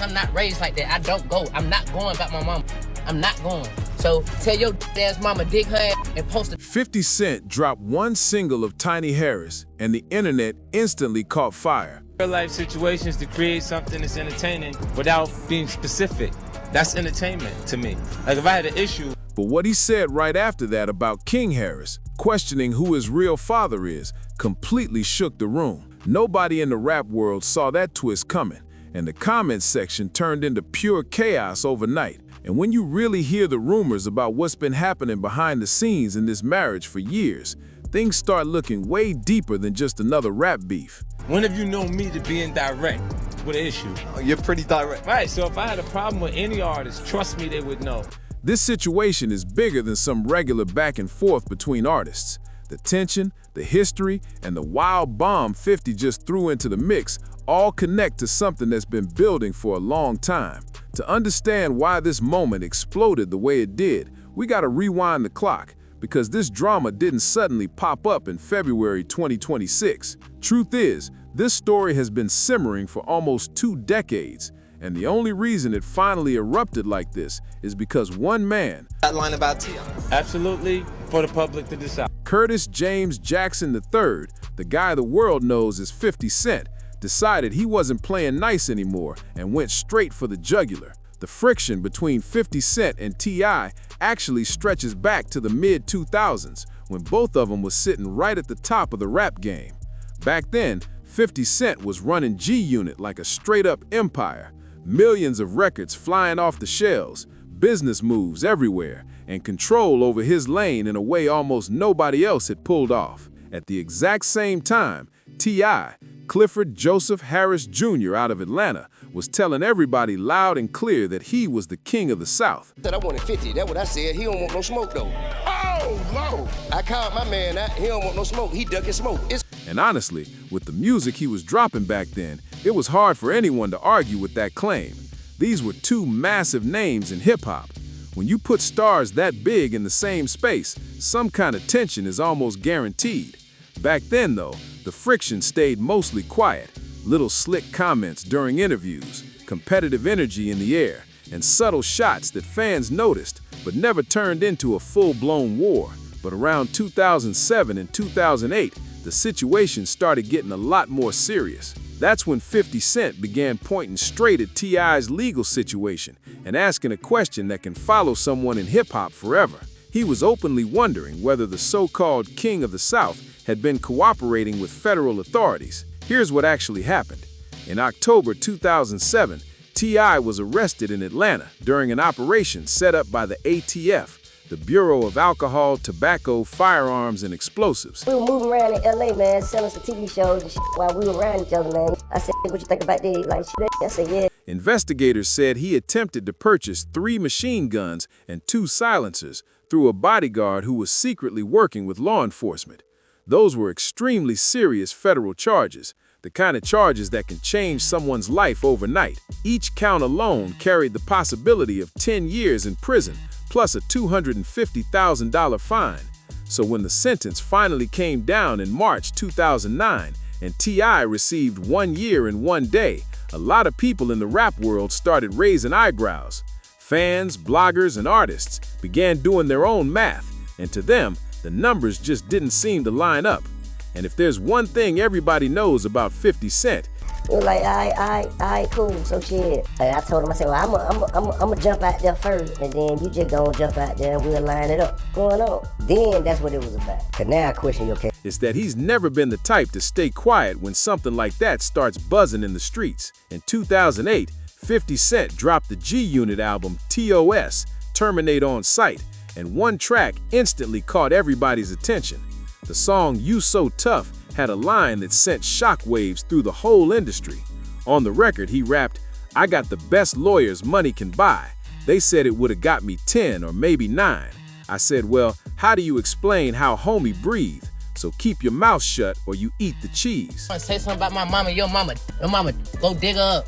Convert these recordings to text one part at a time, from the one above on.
I'm not raised like that. I don't go. I'm not going back my mama. I'm not going. So tell your ass mama dig her ass and post it. 50 Cent dropped one single of Tiny Harris, and the internet instantly caught fire. Real life situations to create something that's entertaining without being specific. That's entertainment to me. Like if I had an issue. But what he said right after that about King Harris, questioning who his real father is, completely shook the room. Nobody in the rap world saw that twist coming, and the comments section turned into pure chaos overnight. And when you really hear the rumors about what's been happening behind the scenes in this marriage for years, things start looking way deeper than just another rap beef. When have you known me to be indirect with an issue? Oh, you're pretty direct. Right, so if I had a problem with any artist, trust me, they would know. This situation is bigger than some regular back and forth between artists. The tension, the history, and the wild bomb 50 just threw into the mix all connect to something that's been building for a long time. To understand why this moment exploded the way it did, we gotta rewind the clock, because this drama didn't suddenly pop up in February 2026. Truth is, this story has been simmering for almost 2 decades, and the only reason it finally erupted like this is because one man, That line about T.I. Absolutely for the public to decide. Curtis James Jackson III, the guy the world knows as 50 Cent, decided he wasn't playing nice anymore and went straight for the jugular. The friction between 50 Cent and T.I. actually stretches back to the mid-2000s, when both of them was sitting right at the top of the rap game. Back then, 50 Cent was running G-Unit like a straight-up empire. Millions of records flying off the shelves, business moves everywhere, and control over his lane in a way almost nobody else had pulled off. At the exact same time, T.I., Clifford Joseph Harris Jr. out of Atlanta, was telling everybody loud and clear that he was the king of the South. I wanted 50, that's what I said. He don't want no smoke though. Oh, Lord. I called my man out, he don't want no smoke, he ducking smoke. And honestly, with the music he was dropping back then, it was hard for anyone to argue with that claim. These were 2 massive names in hip-hop. When you put stars that big in the same space, some kind of tension is almost guaranteed. Back then, though, the friction stayed mostly quiet. Little slick comments during interviews, competitive energy in the air, and subtle shots that fans noticed but never turned into a full-blown war. But around 2007 and 2008, the situation started getting a lot more serious. That's when 50 Cent began pointing straight at T.I.'s legal situation and asking a question that can follow someone in hip-hop forever. He was openly wondering whether the so-called King of the South had been cooperating with federal authorities. Here's what actually happened. In October 2007, T.I. was arrested in Atlanta during an operation set up by the ATF, the Bureau of Alcohol, Tobacco, Firearms, and Explosives. We were moving around in LA, man, selling some TV shows and shit while we were around each other, man. I said, what you think about this? Like, shit. I said, yeah. Investigators said he attempted to purchase 3 machine guns and 2 silencers through a bodyguard who was secretly working with law enforcement. Those were extremely serious federal charges, the kind of charges that can change someone's life overnight. Each count alone carried the possibility of 10 years in prison, plus a $250,000 fine. So when the sentence finally came down in March 2009 and T.I. received 1 year and 1 day, a lot of people in the rap world started raising eyebrows. Fans, bloggers, and artists began doing their own math, and to them, the numbers just didn't seem to line up. And if there's one thing everybody knows about 50 Cent, It was like, all right, cool, so shit. And I told him, I said, well, I'm gonna jump out there first, and then you just gonna jump out there and we'll line it up. Going on. Then that's what it was about. Cause now I question your case. is that he's never been the type to stay quiet when something like that starts buzzing in the streets. In 2008, 50 Cent dropped the G-Unit album TOS, Terminate on Sight, and one track instantly caught everybody's attention. The song You So Tough had a line that sent shockwaves through the whole industry. On the record, he rapped, "I got the best lawyers money can buy. They said it would have got me 10 or maybe 9. I said, well, how do you explain how homie breathe? So keep your mouth shut or you eat the cheese." I say something about my mama, your mama, go dig her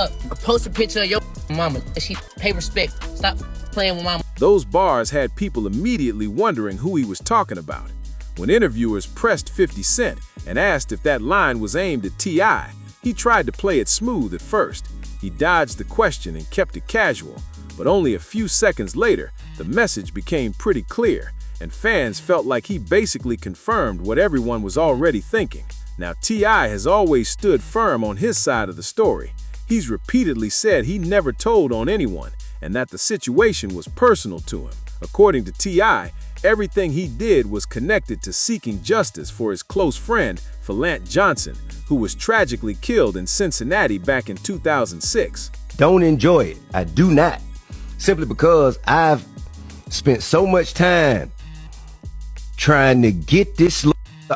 up, post a picture of your mama, she pay respect, stop playing with mama. Those bars had people immediately wondering who he was talking about. When interviewers pressed 50 Cent and asked if that line was aimed at T.I., he tried to play it smooth at first. He dodged the question and kept it casual, but only a few seconds later, the message became pretty clear, and fans felt like he basically confirmed what everyone was already thinking. Now, T.I. has always stood firm on his side of the story. He's repeatedly said he never told on anyone, and that the situation was personal to him. According to T.I., everything he did was connected to seeking justice for his close friend, Philante Johnson, who was tragically killed in Cincinnati back in 2006. Don't enjoy it. I do not. Simply because I've spent so much time trying to get this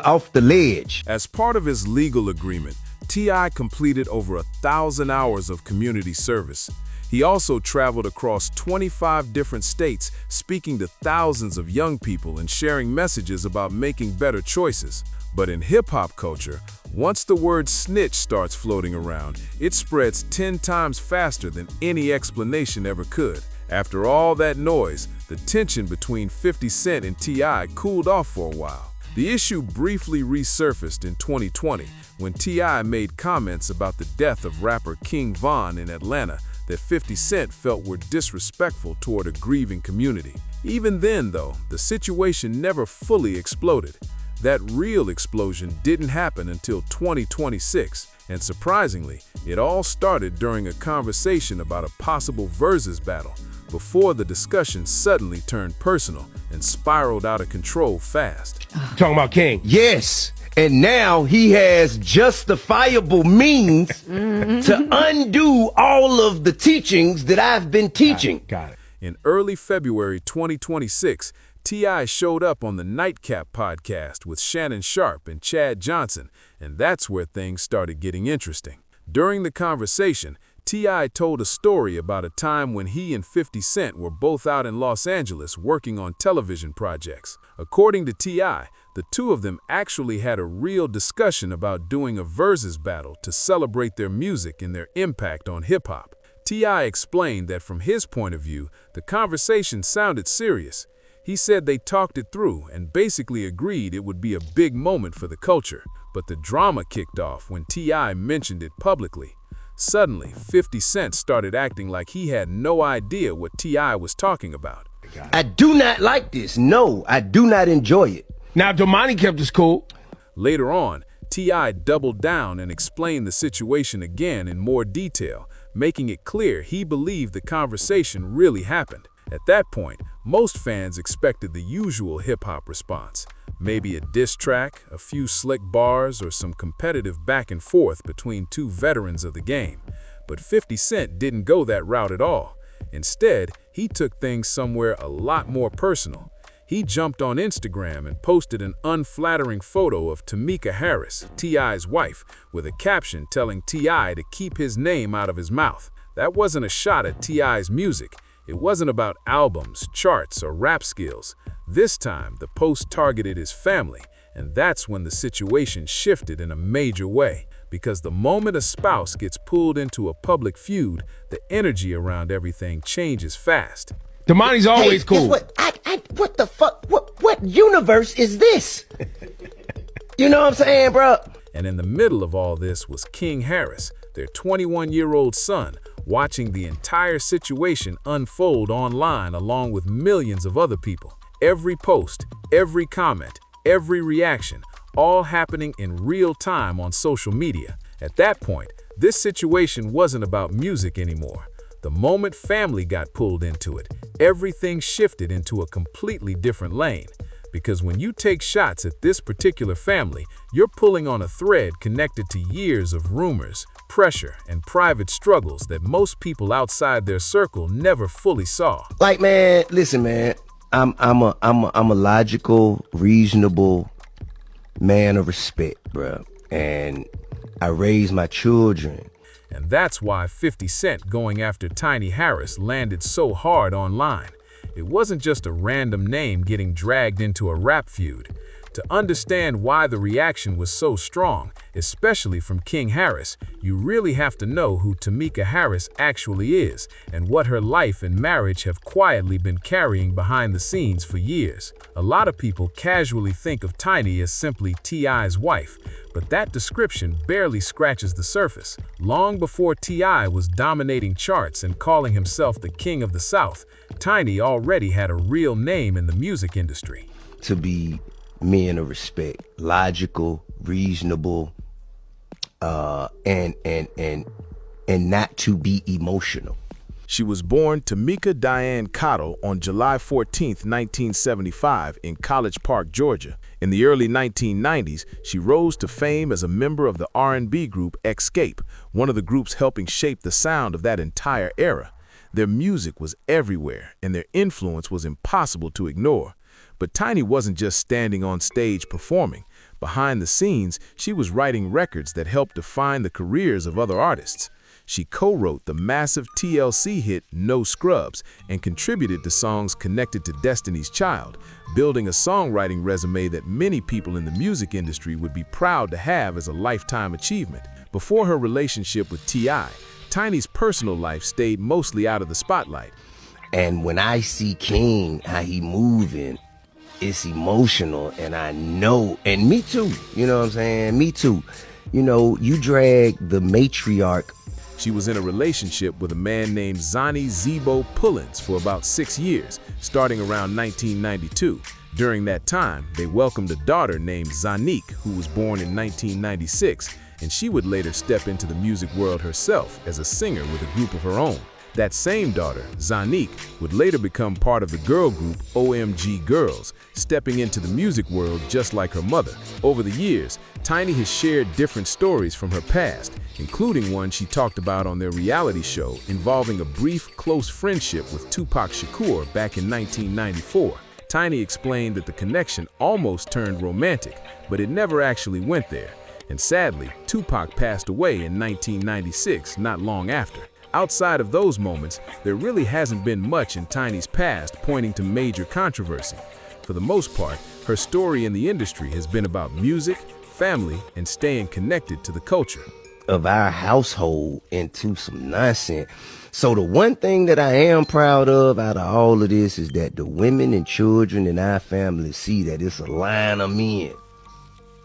off the ledge. As part of his legal agreement, T.I. completed over 1,000 hours of community service. He also traveled across 25 different states, speaking to thousands of young people and sharing messages about making better choices. But in hip-hop culture, once the word snitch starts floating around, it spreads 10 times faster than any explanation ever could. After all that noise, the tension between 50 Cent and T.I. cooled off for a while. The issue briefly resurfaced in 2020 when T.I. made comments about the death of rapper King Von in Atlanta that 50 Cent felt were disrespectful toward a grieving community. Even then, though, the situation never fully exploded. That real explosion didn't happen until 2026, and surprisingly, it all started during a conversation about a possible versus battle, before the discussion suddenly turned personal and spiraled out of control fast. Talking about King? Yes. And now he has justifiable means to undo all of the teachings that I've been teaching. Got it. In early February 2026, T.I. showed up on the Nightcap podcast with Shannon Sharpe and Chad Johnson, and that's where things started getting interesting. During the conversation, T.I. told a story about a time when he and 50 Cent were both out in Los Angeles working on television projects. According to T.I., the two of them actually had a real discussion about doing a versus battle to celebrate their music and their impact on hip-hop. T.I. explained that from his point of view, the conversation sounded serious. He said they talked it through and basically agreed it would be a big moment for the culture. But the drama kicked off when T.I. mentioned it publicly. Suddenly, 50 Cent started acting like he had no idea what T.I. was talking about. I do not like this. No, I do not enjoy it. Now, Domani kept us cool. Later on, T.I. doubled down and explained the situation again in more detail, making it clear he believed the conversation really happened. At that point, most fans expected the usual hip-hop response. Maybe a diss track, a few slick bars, or some competitive back and forth between two veterans of the game. But 50 Cent didn't go that route at all. Instead, he took things somewhere a lot more personal. He jumped on Instagram and posted an unflattering photo of Tamika Harris, T.I.'s wife, with a caption telling T.I. to keep his name out of his mouth. That wasn't a shot at T.I.'s music. It wasn't about albums, charts, or rap skills. This time, the post targeted his family, and that's when the situation shifted in a major way. Because the moment a spouse gets pulled into a public feud, the energy around everything changes fast. Domani's always cool. What the fuck? What universe is this? You know what I'm saying, bro? And in the middle of all this was King Harris, their 21-year-old son, watching the entire situation unfold online along with millions of other people. Every post, every comment, every reaction, all happening in real time on social media. At that point, this situation wasn't about music anymore. The moment family got pulled into it, everything shifted into a completely different lane. Because when you take shots at this particular family, you're pulling on a thread connected to years of rumors, pressure, and private struggles that most people outside their circle never fully saw. Like, man, listen, man, I'm a logical, reasonable man of respect, bro. And I raise my children. And that's why 50 Cent going after Tiny Harris landed so hard online. It wasn't just a random name getting dragged into a rap feud. To understand why the reaction was so strong, especially from King Harris, you really have to know who Tamika Harris actually is and what her life and marriage have quietly been carrying behind the scenes for years. A lot of people casually think of Tiny as simply T.I.'s wife, but that description barely scratches the surface. Long before T.I. was dominating charts and calling himself the King of the South, Tiny already had a real name in the music industry. To be men of respect, logical, reasonable, and not to be emotional. She was born Tamika Diane Cottle on July 14, 1975 in College Park, Georgia. In the early 1990s, she rose to fame as a member of the R&B group Escape, one of the groups helping shape the sound of that entire era. Their music was everywhere, and their influence was impossible to ignore. But Tiny wasn't just standing on stage performing. Behind the scenes, she was writing records that helped define the careers of other artists. She co-wrote the massive TLC hit No Scrubs and contributed to songs connected to Destiny's Child, building a songwriting resume that many people in the music industry would be proud to have as a lifetime achievement. Before her relationship with T.I., Tiny's personal life stayed mostly out of the spotlight. And when I see King, how he moving, it's emotional, and I know, and me too, you know what I'm saying? Me too. You know, you drag the matriarch. She was in a relationship with a man named Zani Zebo Pullins for about 6 years, starting around 1992. During that time, they welcomed a daughter named Zanique, who was born in 1996, and she would later step into the music world herself as a singer with a group of her own. That same daughter, Zanique, would later become part of the girl group OMG Girls, stepping into the music world just like her mother. Over the years, Tiny has shared different stories from her past, including one she talked about on their reality show involving a brief, close friendship with Tupac Shakur back in 1994. Tiny explained that the connection almost turned romantic, but it never actually went there. And sadly, Tupac passed away in 1996, not long after. Outside of those moments, there really hasn't been much in Tiny's past pointing to major controversy. For the most part, her story in the industry has been about music, family, and staying connected to the culture. Of our household into some nonsense. So the one thing that I am proud of out of all of this is that the women and children in our family see that it's a line of men.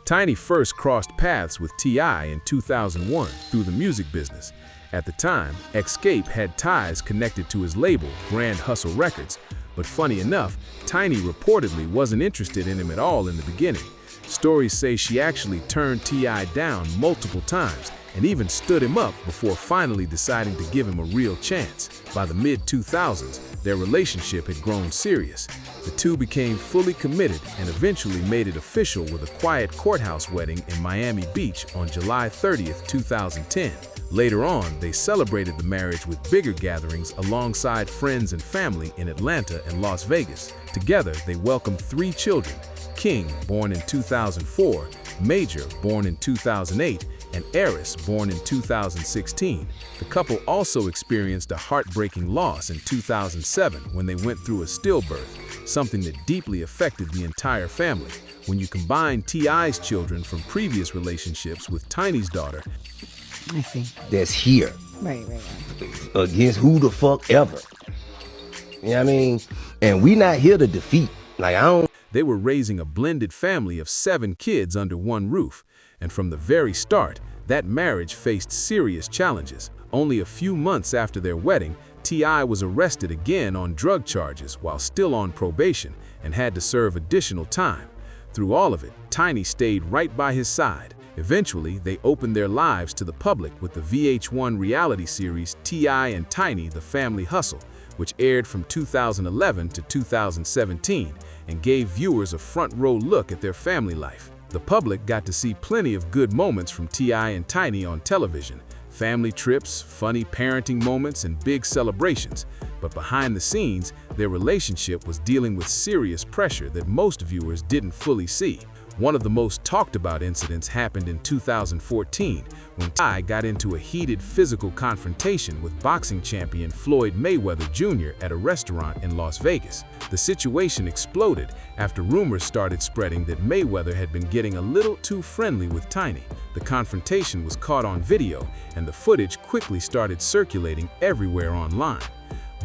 Tiny first crossed paths with T.I. in 2001 through the music business. At the time, Escape had ties connected to his label, Grand Hustle Records, but funny enough, Tiny reportedly wasn't interested in him at all in the beginning. Stories say she actually turned T.I. down multiple times and even stood him up before finally deciding to give him a real chance. By the mid-2000s, their relationship had grown serious. The two became fully committed and eventually made it official with a quiet courthouse wedding in Miami Beach on July 30th, 2010. Later on, they celebrated the marriage with bigger gatherings alongside friends and family in Atlanta and Las Vegas. Together, they welcomed 3 children: King, born in 2004, Major, born in 2008, and Eris, born in 2016. The couple also experienced a heartbreaking loss in 2007 when they went through a stillbirth, something that deeply affected the entire family. When you combine T.I.'s children from previous relationships with Tiny's daughter, I see. That's here. Right. Against who the fuck ever. You know what I mean? And we not here to defeat. They were raising a blended family of 7 kids under one roof. And from the very start, that marriage faced serious challenges. Only a few months after their wedding, T.I. was arrested again on drug charges while still on probation and had to serve additional time. Through all of it, Tiny stayed right by his side. Eventually, they opened their lives to the public with the VH1 reality series T.I. and Tiny: The Family Hustle, which aired from 2011 to 2017 and gave viewers a front-row look at their family life. The public got to see plenty of good moments from T.I. and Tiny on television: family trips, funny parenting moments, and big celebrations. But behind the scenes, their relationship was dealing with serious pressure that most viewers didn't fully see. One of the most talked about incidents happened in 2014 when T.I. got into a heated physical confrontation with boxing champion Floyd Mayweather Jr. at a restaurant in Las Vegas. The situation exploded after rumors started spreading that Mayweather had been getting a little too friendly with Tiny. The confrontation was caught on video, and the footage quickly started circulating everywhere online.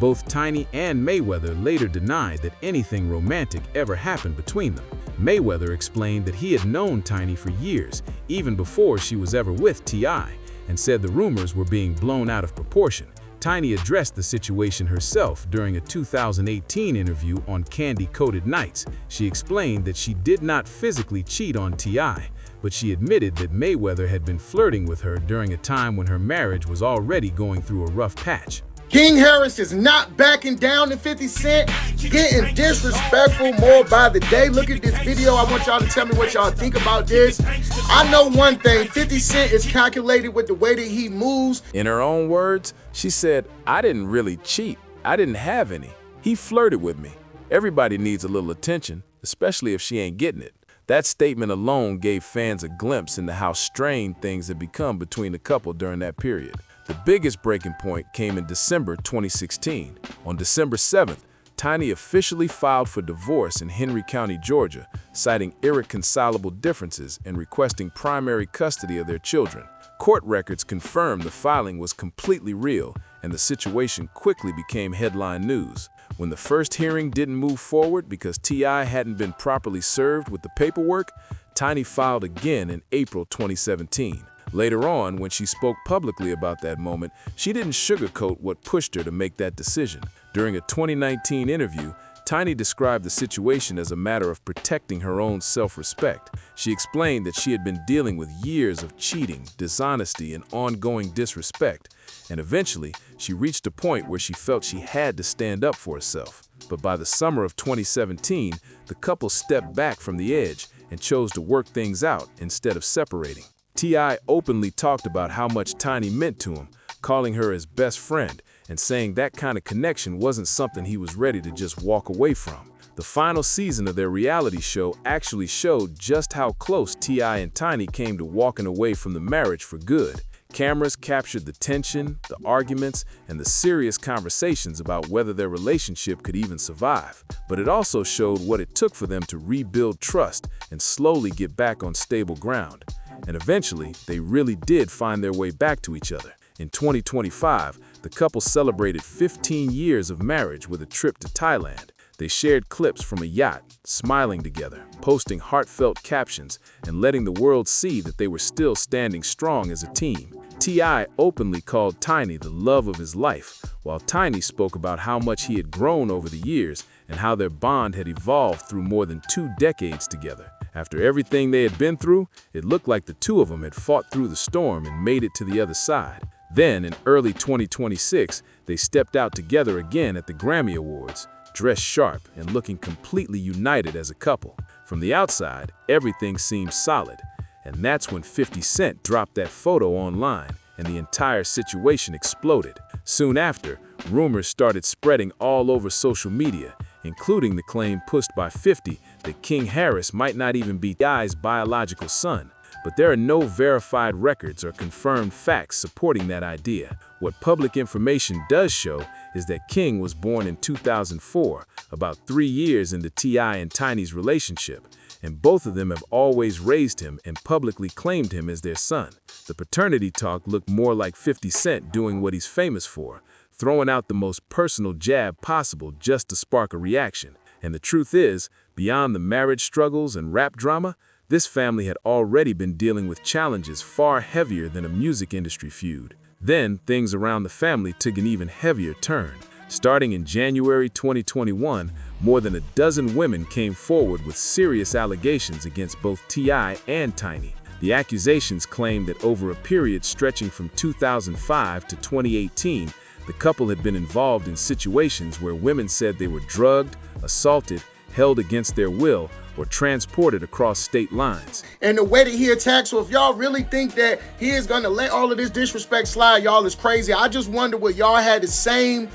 Both Tiny and Mayweather later denied that anything romantic ever happened between them. Mayweather explained that he had known Tiny for years, even before she was ever with T.I., and said the rumors were being blown out of proportion. Tiny addressed the situation herself during a 2018 interview on Candy Coated Nights. She explained that she did not physically cheat on T.I., but she admitted that Mayweather had been flirting with her during a time when her marriage was already going through a rough patch. King Harris is not backing down to 50 Cent, getting disrespectful more by the day. Look at this video. I want y'all to tell me what y'all think about this. I know one thing, 50 Cent is calculated with the way that he moves. In her own words, she said, "I didn't really cheat. I didn't have any. He flirted with me. Everybody needs a little attention, especially if she ain't getting it." That statement alone gave fans a glimpse into how strained things had become between the couple during that period. The biggest breaking point came in December 2016. On December 7th, Tiny officially filed for divorce in Henry County, Georgia, citing irreconcilable differences and requesting primary custody of their children. Court records confirmed the filing was completely real, and the situation quickly became headline news. When the first hearing didn't move forward because T.I. hadn't been properly served with the paperwork, Tiny filed again in April 2017. Later on, when she spoke publicly about that moment, she didn't sugarcoat what pushed her to make that decision. During a 2019 interview, Tiny described the situation as a matter of protecting her own self-respect. She explained that she had been dealing with years of cheating, dishonesty, and ongoing disrespect, and eventually, she reached a point where she felt she had to stand up for herself. But by the summer of 2017, the couple stepped back from the edge and chose to work things out instead of separating. T.I. openly talked about how much Tiny meant to him, calling her his best friend, and saying that kind of connection wasn't something he was ready to just walk away from. The final season of their reality show actually showed just how close T.I. and Tiny came to walking away from the marriage for good. Cameras captured the tension, the arguments, and the serious conversations about whether their relationship could even survive. But it also showed what it took for them to rebuild trust and slowly get back on stable ground. And eventually, they really did find their way back to each other. In 2025, the couple celebrated 15 years of marriage with a trip to Thailand. They shared clips from a yacht, smiling together, posting heartfelt captions, and letting the world see that they were still standing strong as a team. T.I. openly called Tiny the love of his life, while Tiny spoke about how much he had grown over the years and how their bond had evolved through more than 2 decades together. After everything they had been through, it looked like the two of them had fought through the storm and made it to the other side. Then, in early 2026, they stepped out together again at the Grammy Awards, dressed sharp and looking completely united as a couple. From the outside, everything seemed solid, and that's when 50 Cent dropped that photo online, and the entire situation exploded. Soon after, rumors started spreading all over social media, including the claim pushed by 50 that King Harris might not even be T.I.'s biological son. But there are no verified records or confirmed facts supporting that idea. What public information does show is that King was born in 2004, about 3 years into T.I. and Tiny's relationship, and both of them have always raised him and publicly claimed him as their son. The paternity talk looked more like 50 Cent doing what he's famous for, throwing out the most personal jab possible just to spark a reaction. And the truth is, beyond the marriage struggles and rap drama, this family had already been dealing with challenges far heavier than a music industry feud. Then, things around the family took an even heavier turn. Starting in January 2021, more than a dozen women came forward with serious allegations against both T.I. and Tiny. The accusations claimed that over a period stretching from 2005 to 2018, the couple had been involved in situations where women said they were drugged, assaulted, held against their will, or transported across state lines. And the way that he attacks, so if y'all really think that he is gonna let all of this disrespect slide, y'all is crazy. I just wonder what y'all had the same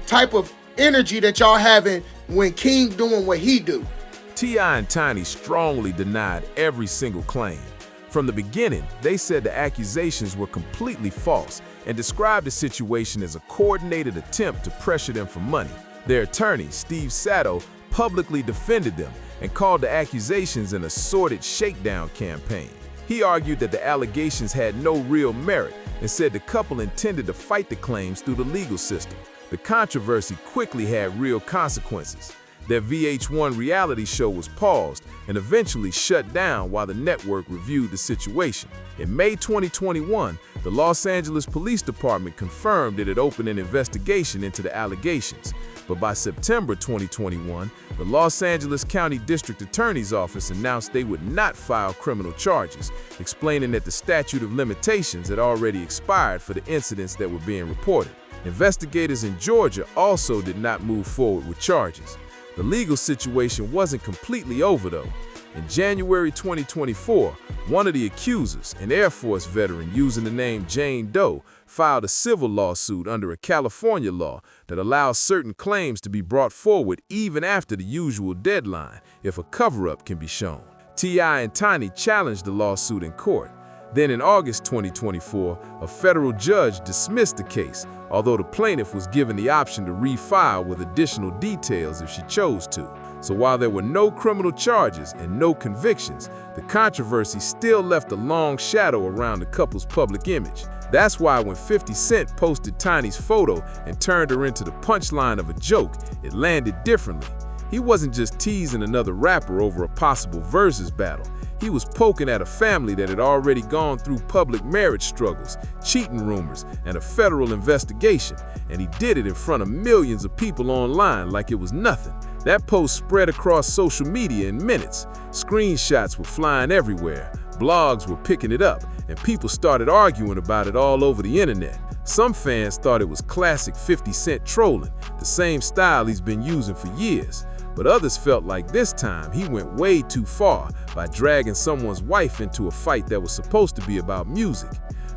type of energy that y'all having when King doing what he do. T.I. and Tiny strongly denied every single claim. From the beginning, they said the accusations were completely false and described the situation as a coordinated attempt to pressure them for money. Their attorney, Steve Sato, publicly defended them and called the accusations an assorted shakedown campaign. He argued that the allegations had no real merit and said the couple intended to fight the claims through the legal system. The controversy quickly had real consequences. Their VH1 reality show was paused and eventually shut down while the network reviewed the situation. In May 2021, the Los Angeles Police Department confirmed it had opened an investigation into the allegations. But by September 2021, the Los Angeles County District Attorney's Office announced they would not file criminal charges, explaining that the statute of limitations had already expired for the incidents that were being reported. Investigators in Georgia also did not move forward with charges. The legal situation wasn't completely over, though. In January 2024, one of the accusers, an Air Force veteran using the name Jane Doe, filed a civil lawsuit under a California law that allows certain claims to be brought forward even after the usual deadline if a cover-up can be shown. T.I. and Tiny challenged the lawsuit in court. Then in August 2024, a federal judge dismissed the case, although the plaintiff was given the option to refile with additional details if she chose to. So while there were no criminal charges and no convictions, the controversy still left a long shadow around the couple's public image. That's why when 50 Cent posted Tiny's photo and turned her into the punchline of a joke, it landed differently. He wasn't just teasing another rapper over a possible versus battle. He was poking at a family that had already gone through public marriage struggles, cheating rumors, and a federal investigation, and he did it in front of millions of people online like it was nothing. That post spread across social media in minutes. Screenshots were flying everywhere, blogs were picking it up, and people started arguing about it all over the internet. Some fans thought it was classic 50 Cent trolling, the same style he's been using for years. But others felt like this time he went way too far by dragging someone's wife into a fight that was supposed to be about music.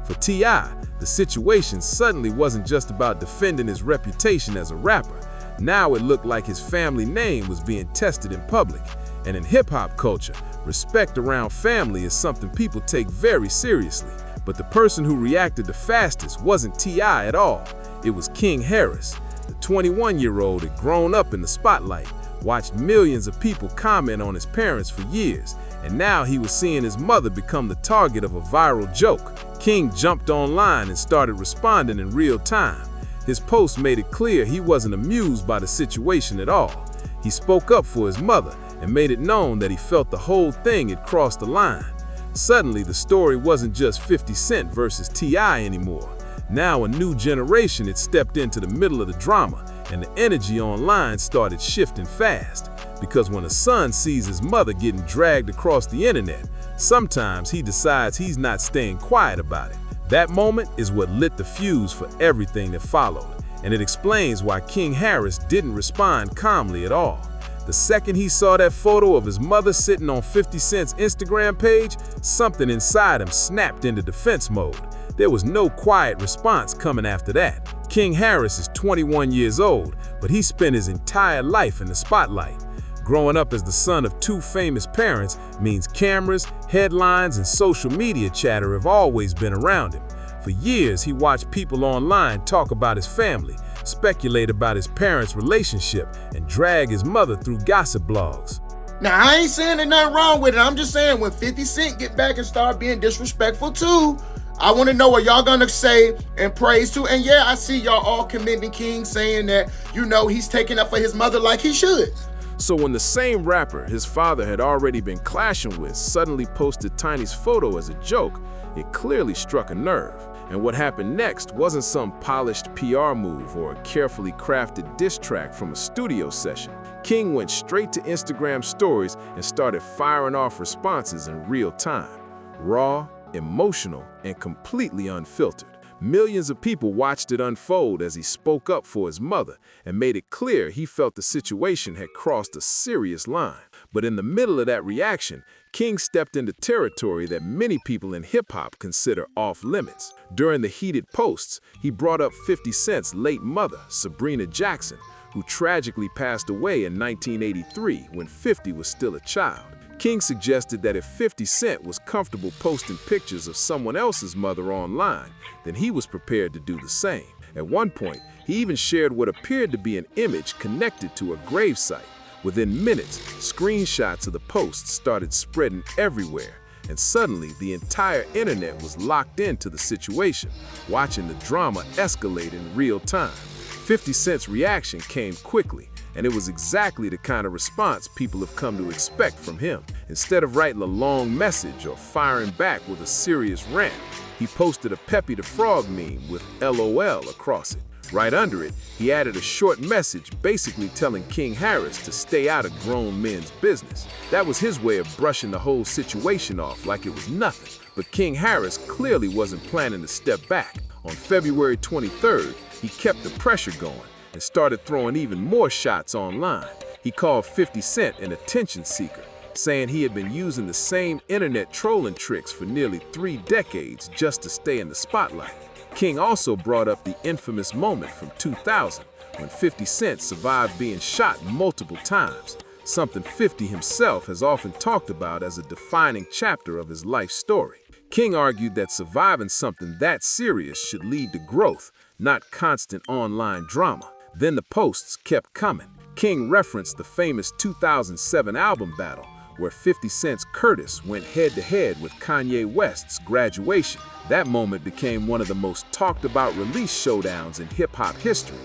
For T.I., the situation suddenly wasn't just about defending his reputation as a rapper. Now it looked like his family name was being tested in public. And in hip-hop culture, respect around family is something people take very seriously. But the person who reacted the fastest wasn't T.I. at all. It was King Harris. The 21-year-old had grown up in the spotlight, watched millions of people comment on his parents for years, and now he was seeing his mother become the target of a viral joke. King jumped online and started responding in real time. His post made it clear he wasn't amused by the situation at all. He spoke up for his mother and made it known that he felt the whole thing had crossed the line. Suddenly, the story wasn't just 50 Cent versus T.I. anymore. Now a new generation had stepped into the middle of the drama, and the energy online started shifting fast. Because when a son sees his mother getting dragged across the internet, sometimes he decides he's not staying quiet about it. That moment is what lit the fuse for everything that followed, and it explains why King Harris didn't respond calmly at all. The second he saw that photo of his mother sitting on 50 Cent's Instagram page, something inside him snapped into defense mode. There was no quiet response coming after that. King Harris is 21 years old, but he spent his entire life in the spotlight. Growing up as the son of two famous parents means cameras, headlines, and social media chatter have always been around him. For years, he watched people online talk about his family, speculate about his parents' relationship, and drag his mother through gossip blogs. Now, I ain't saying there's nothing wrong with it. I'm just saying when 50 Cent get back and start being disrespectful too, I want to know what y'all gonna say and praise to. And yeah, I see y'all all commending King, saying that, you know, he's taking up for his mother like he should. So when the same rapper his father had already been clashing with suddenly posted Tiny's photo as a joke, it clearly struck a nerve. And what happened next wasn't some polished PR move or a carefully crafted diss track from a studio session. King went straight to Instagram stories and started firing off responses in real time. Raw, emotional, and completely unfiltered. Millions of people watched it unfold as he spoke up for his mother and made it clear he felt the situation had crossed a serious line. But in the middle of that reaction, King stepped into territory that many people in hip-hop consider off-limits. During the heated posts, he brought up 50 Cent's late mother, Sabrina Jackson, who tragically passed away in 1983 when 50 was still a child. King suggested that if 50 Cent was comfortable posting pictures of someone else's mother online, then he was prepared to do the same. At one point, he even shared what appeared to be an image connected to a gravesite. Within minutes, screenshots of the post started spreading everywhere, and suddenly the entire internet was locked into the situation, watching the drama escalate in real time. 50 Cent's reaction came quickly, and it was exactly the kind of response people have come to expect from him. Instead of writing a long message or firing back with a serious rant, he posted a Peppy the Frog meme with LOL across it. Right under it, he added a short message basically telling King Harris to stay out of grown men's business. That was his way of brushing the whole situation off like it was nothing. But King Harris clearly wasn't planning to step back. On February 23rd, he kept the pressure going and started throwing even more shots online. He called 50 Cent an attention seeker, saying he had been using the same internet trolling tricks for nearly 3 decades just to stay in the spotlight. King also brought up the infamous moment from 2000 when 50 Cent survived being shot multiple times, something 50 himself has often talked about as a defining chapter of his life story. King argued that surviving something that serious should lead to growth, not constant online drama. Then the posts kept coming. King referenced the famous 2007 album battle, where 50 Cent's Curtis went head-to-head with Kanye West's Graduation. That moment became one of the most talked about release showdowns in hip-hop history,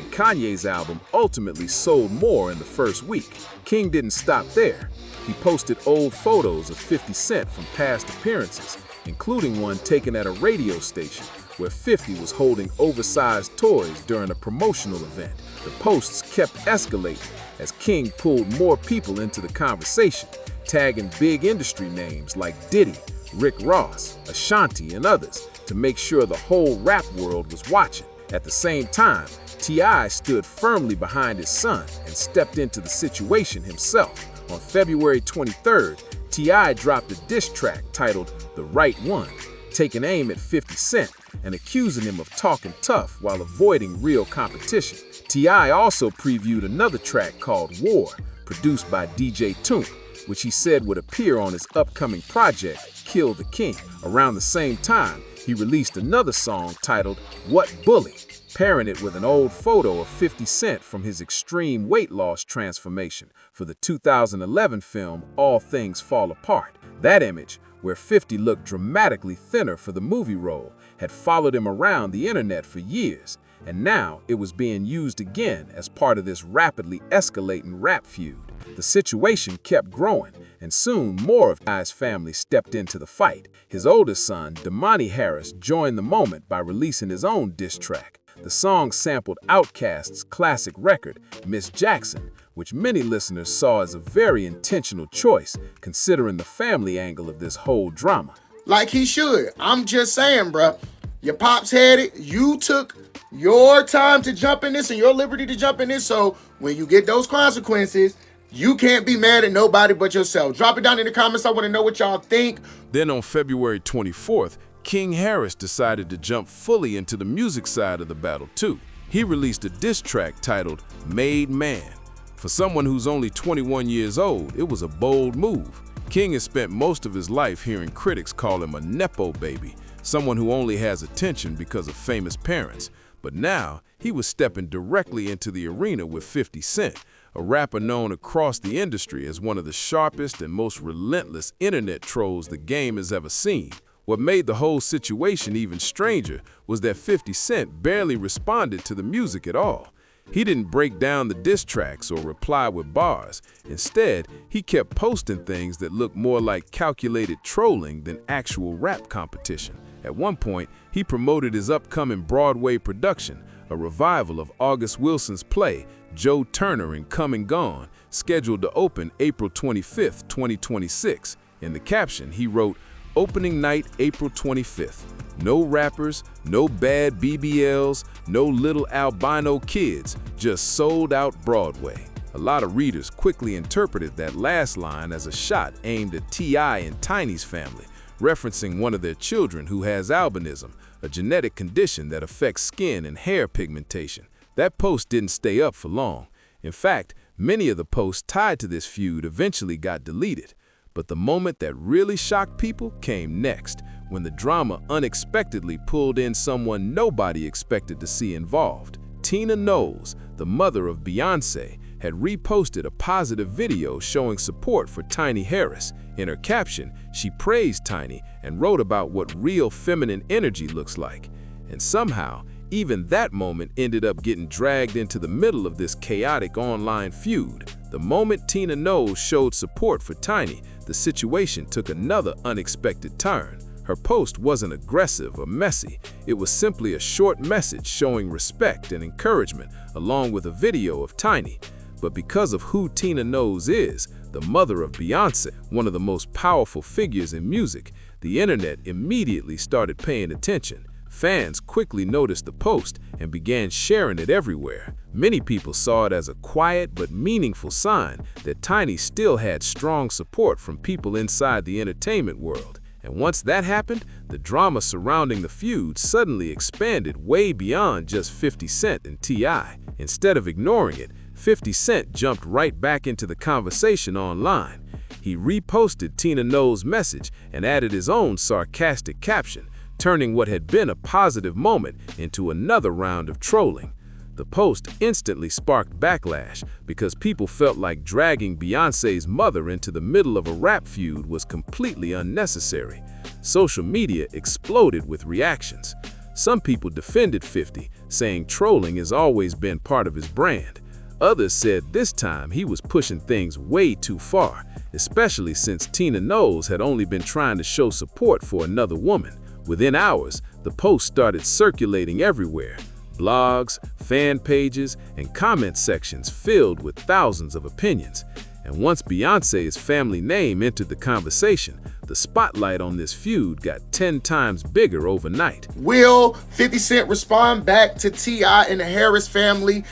and Kanye's album ultimately sold more in the first week. King didn't stop there. He posted old photos of 50 Cent from past appearances, including one taken at a radio station where 50 was holding oversized toys during a promotional event. The posts kept escalating as King pulled more people into the conversation, tagging big industry names like Diddy, Rick Ross, Ashanti, and others to make sure the whole rap world was watching. At the same time, T.I. stood firmly behind his son and stepped into the situation himself. On February 23rd, T.I. dropped a diss track titled The Right One, taking aim at 50 Cent and accusing him of talking tough while avoiding real competition. T.I. also previewed another track called War, produced by DJ Toon, which he said would appear on his upcoming project, Kill the King. Around the same time, he released another song titled What Bully, pairing it with an old photo of 50 Cent from his extreme weight loss transformation for the 2011 film All Things Fall Apart. That image, where 50 looked dramatically thinner for the movie role, had followed him around the internet for years, and now it was being used again as part of this rapidly escalating rap feud. The situation kept growing, and soon more of T.I.'s family stepped into the fight. His oldest son, Damani Harris, joined the moment by releasing his own diss track. The song sampled Outkast's classic record, Miss Jackson, which many listeners saw as a very intentional choice, considering the family angle of this whole drama. Like he should. I'm just saying, bruh. Your pops had it. You took your time to jump in this and your liberty to jump in this. So when you get those consequences, you can't be mad at nobody but yourself. Drop it down in the comments. I want to know what y'all think. Then on February 24th, King Harris decided to jump fully into the music side of the battle too. He released a diss track titled Made Man. For someone who's only 21 years old, it was a bold move. King has spent most of his life hearing critics call him a nepo baby, someone who only has attention because of famous parents. But now, he was stepping directly into the arena with 50 Cent, a rapper known across the industry as one of the sharpest and most relentless internet trolls the game has ever seen. What made the whole situation even stranger was that 50 Cent barely responded to the music at all. He didn't break down the diss tracks or reply with bars. Instead, he kept posting things that looked more like calculated trolling than actual rap competition. At one point, he promoted his upcoming Broadway production, a revival of August Wilson's play, Joe Turner and Come and Gone, scheduled to open April 25th, 2026. In the caption, he wrote, "Opening night, April 25th. No rappers, no bad BBLs, no little albino kids, just sold out Broadway." A lot of readers quickly interpreted that last line as a shot aimed at T.I. and Tiny's family, referencing one of their children who has albinism, a genetic condition that affects skin and hair pigmentation. That post didn't stay up for long. In fact, many of the posts tied to this feud eventually got deleted. But the moment that really shocked people came next, when the drama unexpectedly pulled in someone nobody expected to see involved. Tina Knowles, the mother of Beyonce, had reposted a positive video showing support for Tiny Harris. In her caption, she praised Tiny and wrote about what real feminine energy looks like. And somehow, even that moment ended up getting dragged into the middle of this chaotic online feud. The moment Tina Knowles showed support for Tiny, the situation took another unexpected turn. Her post wasn't aggressive or messy. It was simply a short message showing respect and encouragement, along with a video of Tiny. But because of who Tina Knowles is, the mother of Beyonce, one of the most powerful figures in music, the internet immediately started paying attention. Fans quickly noticed the post and began sharing it everywhere. Many people saw it as a quiet but meaningful sign that Tiny still had strong support from people inside the entertainment world. And once that happened, the drama surrounding the feud suddenly expanded way beyond just 50 Cent and T.I. Instead of ignoring it, 50 Cent jumped right back into the conversation online. He reposted Tina Knowles' message and added his own sarcastic caption, turning what had been a positive moment into another round of trolling. The post instantly sparked backlash because people felt like dragging Beyonce's mother into the middle of a rap feud was completely unnecessary. Social media exploded with reactions. Some people defended 50, saying trolling has always been part of his brand. Others said this time he was pushing things way too far, especially since Tina Knowles had only been trying to show support for another woman. Within hours, the post started circulating everywhere. Blogs, fan pages, and comment sections filled with thousands of opinions. And once Beyonce's family name entered the conversation, the spotlight on this feud got 10 times bigger overnight. Will 50 Cent respond back to T.I. and the Harris family?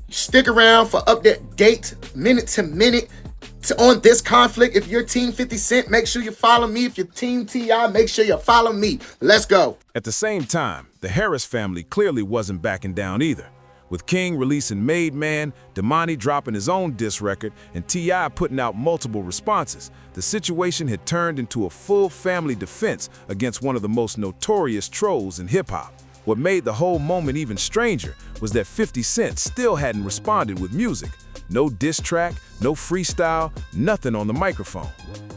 Stick around for update minute to minute on this conflict. If you're Team 50 Cent, make sure you follow me. If you're Team T.I., make sure you follow me. Let's go. At the same time, the Harris family clearly wasn't backing down either. With King releasing Made Man, Damani dropping his own diss record, and T.I. putting out multiple responses, the situation had turned into a full family defense against one of the most notorious trolls in hip-hop. What made the whole moment even stranger was that 50 Cent still hadn't responded with music. No diss track, no freestyle, nothing on the microphone.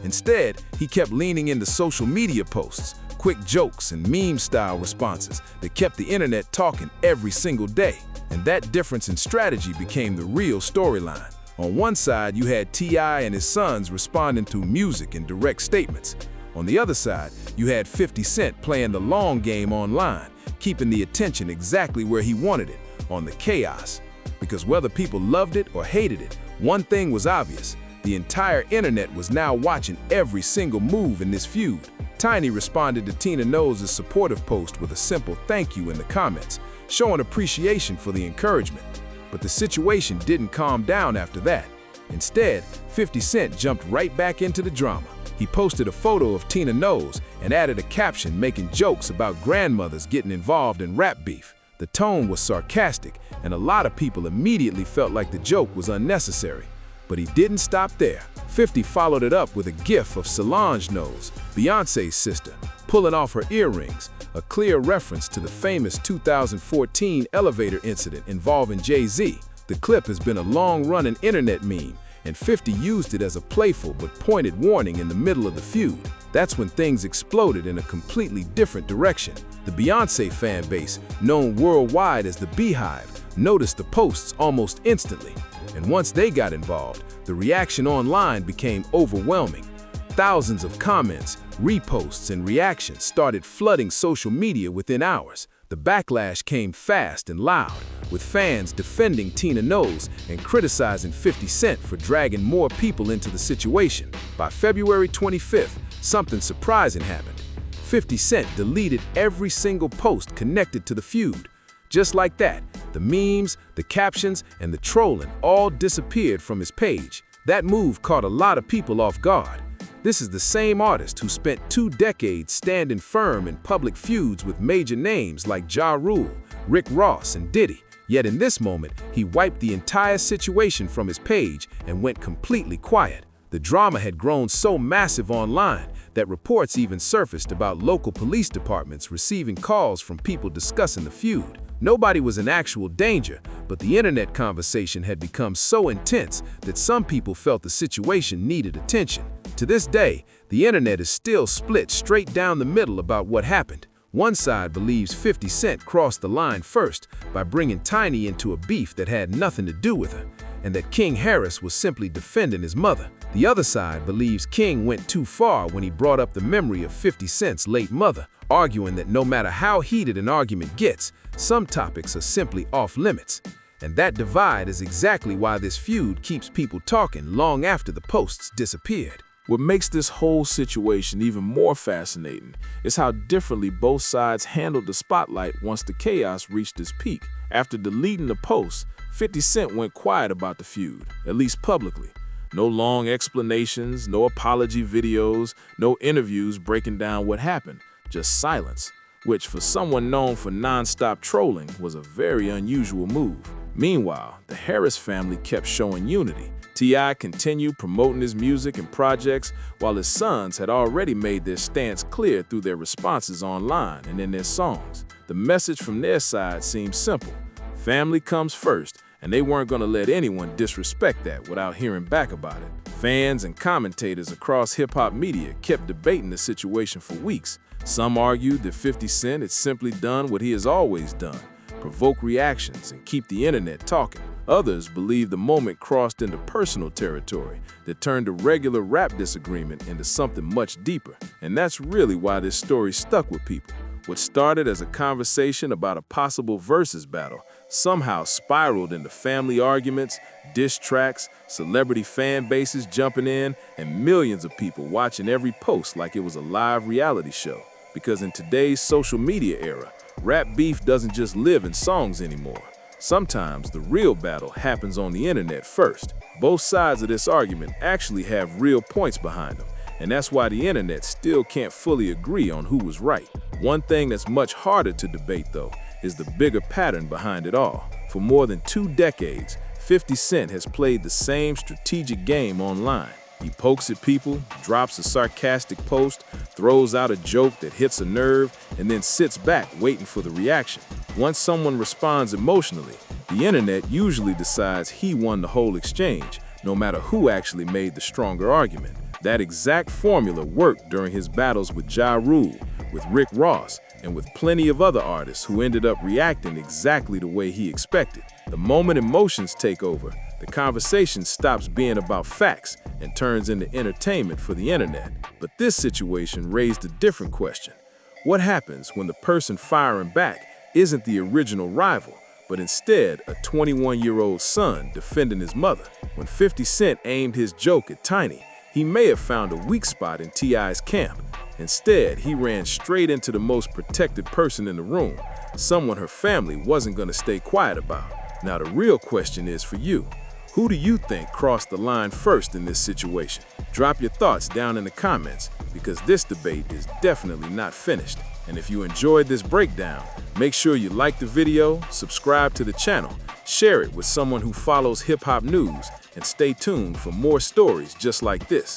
Instead, he kept leaning into social media posts, quick jokes and meme-style responses that kept the internet talking every single day. And that difference in strategy became the real storyline. On one side, you had T.I. and his sons responding to music and direct statements. On the other side, you had 50 Cent playing the long game online, keeping the attention exactly where he wanted it, on the chaos. Because whether people loved it or hated it, one thing was obvious. The entire internet was now watching every single move in this feud. Tiny responded to Tina Knowles' supportive post with a simple thank you in the comments, showing appreciation for the encouragement. But the situation didn't calm down after that. Instead, 50 Cent jumped right back into the drama. He posted a photo of Tina Knowles and added a caption making jokes about grandmothers getting involved in rap beef. The tone was sarcastic, and a lot of people immediately felt like the joke was unnecessary. But he didn't stop there. 50 followed it up with a gif of Solange Knowles, Beyonce's sister, pulling off her earrings, a clear reference to the famous 2014 elevator incident involving Jay-Z. The clip has been a long-running internet meme, and 50 used it as a playful but pointed warning in the middle of the feud. That's when things exploded in a completely different direction. The Beyonce fan base, known worldwide as the Beehive, noticed the posts almost instantly. And once they got involved, the reaction online became overwhelming. Thousands of comments, reposts, and reactions started flooding social media within hours. The backlash came fast and loud, with fans defending Tina Knowles and criticizing 50 Cent for dragging more people into the situation. By February 25th, something surprising happened. 50 Cent deleted every single post connected to the feud. Just like that, the memes, the captions, and the trolling all disappeared from his page. That move caught a lot of people off guard. This is the same artist who spent 2 decades standing firm in public feuds with major names like Ja Rule, Rick Ross, and Diddy. Yet in this moment, he wiped the entire situation from his page and went completely quiet. The drama had grown so massive online that reports even surfaced about local police departments receiving calls from people discussing the feud. Nobody was in actual danger, but the internet conversation had become so intense that some people felt the situation needed attention. To this day, the internet is still split straight down the middle about what happened. One side believes 50 Cent crossed the line first by bringing Tiny into a beef that had nothing to do with her, and that King Harris was simply defending his mother. The other side believes King went too far when he brought up the memory of 50 Cent's late mother, arguing that no matter how heated an argument gets, some topics are simply off limits. And that divide is exactly why this feud keeps people talking long after the posts disappeared. What makes this whole situation even more fascinating is how differently both sides handled the spotlight once the chaos reached its peak. After deleting the posts, 50 Cent went quiet about the feud, at least publicly. No long explanations, no apology videos, no interviews breaking down what happened, just silence, which for someone known for non-stop trolling was a very unusual move. Meanwhile, the Harris family kept showing unity. T.I. continued promoting his music and projects, while his sons had already made their stance clear through their responses online and in their songs. The message from their side seemed simple. Family comes first, and they weren't going to let anyone disrespect that without hearing back about it. Fans and commentators across hip-hop media kept debating the situation for weeks. Some argued that 50 Cent had simply done what he has always done, provoke reactions and keep the internet talking. Others believed the moment crossed into personal territory that turned a regular rap disagreement into something much deeper. And that's really why this story stuck with people. What started as a conversation about a possible versus battle somehow spiraled into family arguments, diss tracks, celebrity fan bases jumping in, and millions of people watching every post like it was a live reality show. Because in today's social media era, rap beef doesn't just live in songs anymore. Sometimes the real battle happens on the internet first. Both sides of this argument actually have real points behind them, and that's why the internet still can't fully agree on who was right. One thing that's much harder to debate, though, is the bigger pattern behind it all. For more than 2 decades, 50 Cent has played the same strategic game online. He pokes at people, drops a sarcastic post, throws out a joke that hits a nerve, and then sits back waiting for the reaction. Once someone responds emotionally, the internet usually decides he won the whole exchange, no matter who actually made the stronger argument. That exact formula worked during his battles with Ja Rule, with Rick Ross, and with plenty of other artists who ended up reacting exactly the way he expected. The moment emotions take over, the conversation stops being about facts and turns into entertainment for the internet. But this situation raised a different question. What happens when the person firing back isn't the original rival, but instead a 21-year-old son defending his mother? When 50 Cent aimed his joke at Tiny, he may have found a weak spot in T.I.'s camp. Instead, he ran straight into the most protected person in the room, someone her family wasn't going to stay quiet about. Now the real question is for you. Who do you think crossed the line first in this situation? Drop your thoughts down in the comments, because this debate is definitely not finished. And if you enjoyed this breakdown, make sure you like the video, subscribe to the channel, share it with someone who follows hip-hop news, and stay tuned for more stories just like this.